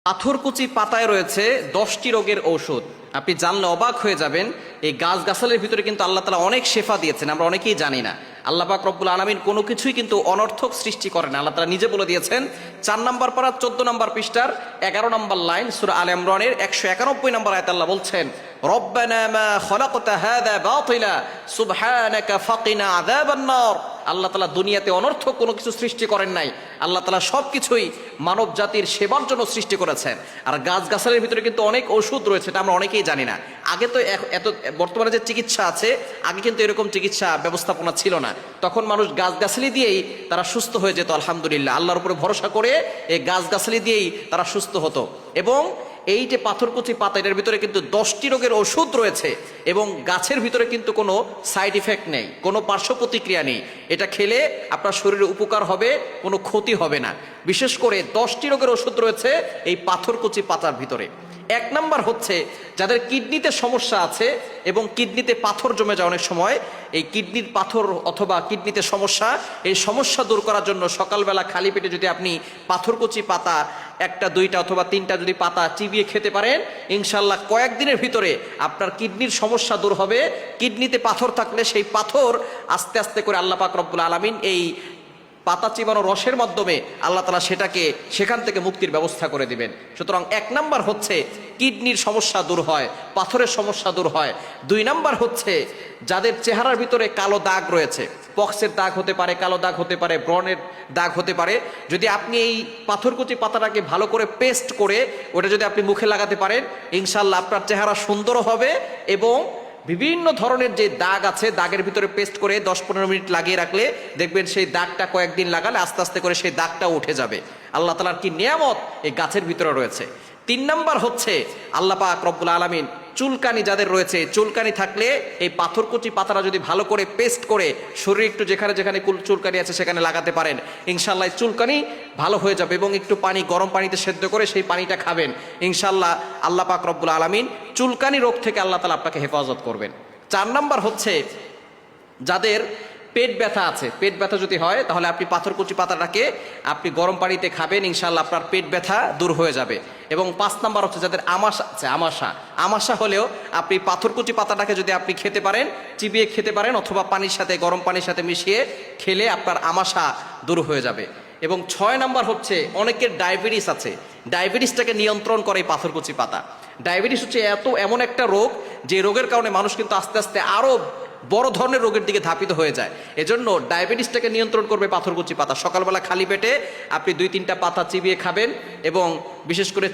পাথরকুচি পাতায় রয়েছে 10টি রোগের ঔষধ। আপনি জানলে অবাক হয়ে যাবেন। এই গাছগাছালির ভিতরে কিন্তু আল্লাহ তাআলা অনেক শেফা দিয়েছেন, আমরা অনেকেই জানি না। আল্লাহ পাক রব্বুল আলামিন কোনো কিছুই কিন্তু অনর্থক সৃষ্টি করেন। আল্লাহ তাআলা নিজে বলে দিয়েছেন 4 নম্বর পারা 14 নম্বর পৃষ্ঠার 11 নম্বর লাইন সূরা আলে ইমরানের 191 নম্বর আয়াতে আল্লাহ বলছেন, রব্বানা মা খালাকতা হাযা বাতিলা সুবহানাকা ফাকিনা আযাবান নার। আল্লাহ তাআলা দুনিয়াতে অনর্থক কোনো কিছু সৃষ্টি করেন নাই। আল্লাহ তাআলা সবকিছুই মানব জাতির সেবার জন্য সৃষ্টি করেছেন। আর গাছগাছালির ভিতরে কিন্তু অনেক ওষুধ রয়েছে, এটা আমরা অনেকেই জানি না। আগে তো এত বর্তমানে যে চিকিৎসা আছে, আগে কিন্তু এরকম চিকিৎসা ব্যবস্থাপনা ছিল না। তখন মানুষ গাছগাছালি দিয়েই তারা সুস্থ হয়ে যেত। আলহামদুলিল্লাহ, আল্লাহর উপরে ভরসা করে এই গাছগাছালি দিয়েই তারা সুস্থ হতো। এবং এই যে পাথরকুচি পাতা, এটার ভিতরে কিন্তু 10টি রোগের ওষুধ রয়েছে এবং গাছের ভিতরে কিন্তু কোনো সাইড ইফেক্ট নেই, কোনো পার্শ্ব প্রতিক্রিয়া নেই। এটা খেলে আপনার শরীরে উপকার হবে, কোনো ক্ষতি হবে না। বিশেষ করে 10টি রোগের ওষুধ রয়েছে এই পাথরকুচি পাতার ভিতরে। 1 নাম্বার হচ্ছে যাদের কিডনিতে সমস্যা আছে এবং কিডনিতে পাথর জমে যায় অনেক সময়, এই কিডনির পাথর অথবা কিডনিতে সমস্যা, এই সমস্যা দূর করার জন্য সকালবেলা খালি পেটে যদি আপনি পাথরকুচি পাতা 1টা 2টা অথবা 3টা যদি পাতা চিবিয়ে খেতে পারেন, ইনশাল্লাহ কয়েকদিনের ভিতরে আপনার কিডনির সমস্যা দূর হবে। কিডনিতে পাথর থাকলে সেই পাথর আস্তে আস্তে করে আল্লাহ পাক রব্বুল আলামিন এই পাতা চিবানো রসের মাধ্যমে আল্লাহ তাআলা সেখান থেকে মুক্তির ব্যবস্থা করে দিবেন। সুতরাং 1 নাম্বার হচ্ছে কিডনির সমস্যা দূর হয়, পাথরের সমস্যা দূর হয়। 2 নাম্বার হচ্ছে যাদের চেহারার ভিতরে কালো দাগ রয়েছে, পক্সের দাগ হতে পারে, কালো দাগ হতে পারে, ব্রণের দাগ হতে পারে, যদি আপনি এই পাথরকুচি পাতাটাকে ভালো করে পেস্ট করে ওটা যদি আপনি মুখে লাগাতে পারেন, ইনশাল্লাহ আপনার চেহারা সুন্দর হবে। এবং বিভিন্ন ধরনের যে দাগ আছে, দাগের ভিতরে পেস্ট করে 10-15 মিনিট লাগিয়ে রাখলে দেখবেন সেই দাগটা কয়েকদিন লাগালে আস্তে আস্তে করে সেই দাগটা উঠে যাবে। আল্লাহ তাআলার কি নিয়ামত এই গাছের ভিতরে রয়েছে। 3 নাম্বার হচ্ছে আল্লাহ পাক রব্বুল আলামিন চুলকানি যাদের রয়েছে, চুলকানি থাকলে এই পাথরকুচি পাতাটা যদি ভালো করে পেস্ট করে শরীরে একটু যেখানে যেখানে চুলকানি আছে সেখানে লাগাতে পারেন, ইনশাল্লাহ চুলকানি ভালো হয়ে যাবে। এবং একটু পানি, গরম পানিতে সেদ্ধ করে সেই পানিটা খাবেন, ইনশাল্লাহ আল্লাহ পাক রব্বুল আলামিন চুলকানি রোগ থেকে আল্লাহ তাআলা আপনাকে হেফাজত করবেন। 4 নাম্বার হচ্ছে যাদের পেট ব্যথা আছে, পেট ব্যথা যদি হয় তাহলে আপনি পাথরকুচি পাতাটাকে আপনি গরম পানিতে খাবেন, ইনশাল্লাহ আপনার পেট ব্যথা দূর হয়ে যাবে। এবং 5 নাম্বার হচ্ছে যাদের আমাশা আছে, আমাশা হলেও আপনি পাথরকুচি পাতাটাকে যদি আপনি খেতে পারেন, চিবিয়ে খেতে পারেন অথবা পানির সাথে, গরম পানির সাথে মিশিয়ে খেলে আপনার আমাশা দূর হয়ে যাবে। এবং 6 নাম্বার হচ্ছে অনেকের ডায়াবেটিস আছে, ডায়াবেটিসটাকে নিয়ন্ত্রণ করে পাথরকুচি পাতা। ডায়াবেটিস হচ্ছে এমন একটা রোগ যে রোগের কারণে মানুষ কিন্তু আস্তে আস্তে আরো বড় ধরনের রোগের দিকে ধাপিত হয়ে যায়। এজন্য ডায়াবেটিসটাকে নিয়ন্ত্রণ করবে পাথরকুচি পাতা। সকালবেলা খালি পেটে আপনি 2-3টা পাতা চিবিয়ে খাবেন এবং বিশেষ করে